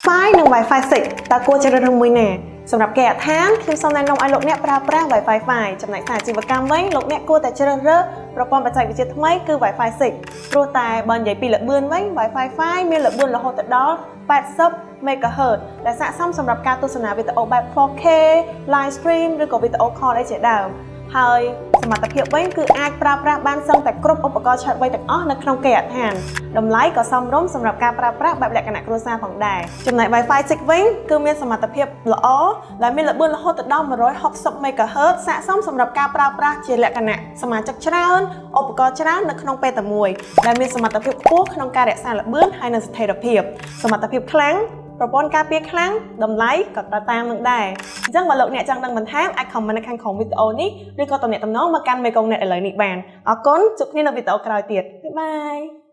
Wi-Fi និង Wi-Fi 6 តើគួរជ្រើសរើសមួយណាសម្រាប់គេអដ្ឋានខ្ញុំសូមណែនាំឲ្យលោកអ្នកប្រើប្រាស់ Wi-Fi 5ចំណែកសាជីវកម្មវិញលោកអ្នកគួរតែជ្រើសរើសប្រព័ន្ធបច្ចេកវិទ្យាថ្មីគឺ Wi-Fi 6ព្រោះតែបើនិយាយពីល្បឿនវិញ Wi-Fi 5មានល្បឿនរហូតដល់80 MHz ដែលស័ក្តិសមសម្រាប់ការទស្សនាវីដេអូបែប 4K live stream ឬក៏វីដេអូ call អីជាដើមហើយសមត្ថភាពវិញគឺអាចប្រើប្រាស់បានសឹងតែគ្រប់ឧបករណ៍ឆ្លាតវៃទាំងអស់នៅក្នុងគេហដ្ឋានតម្លៃក៏សមរម្យសម្រាប់ការប្រើប្រាស់បែបលក្ខណៈគ្រួសារផងដែរចំណែក Wi-Fi 6 វិញគឺមានសមត្ថភាពល្អដែលមានល្បឿនរហូតដល់160 MHz ស័ក្តិសមសម្រាប់ការប្រើប្រាស់ជាលក្ខណៈសមាជិកច្រើនឧបករណ៍ច្រើននៅក្នុងពេលតែមួយដែលមានសមត្ថភាពខ្ពស់ក្នុងការរក្សាល្បឿនហើយនិងស្ថិរភាពសមត្ថភាពខ្លាំងប្រព័ន្ធការពារខ្លាំងតម្លៃក៏ទៅតាមនឹងដែរអញ្ចឹងបើលោកអ្នកចង់ដឹងបន្ថែមអាច comment នៅខាងក្រោមវីដេអូនេះឬក៏ទំនាក់ទំនងមកកាន់មេកុង net ឥឡូវនេះបានអរគុណជួបគ្នានៅវីដេអូក្រោយទៀតបាយបាយ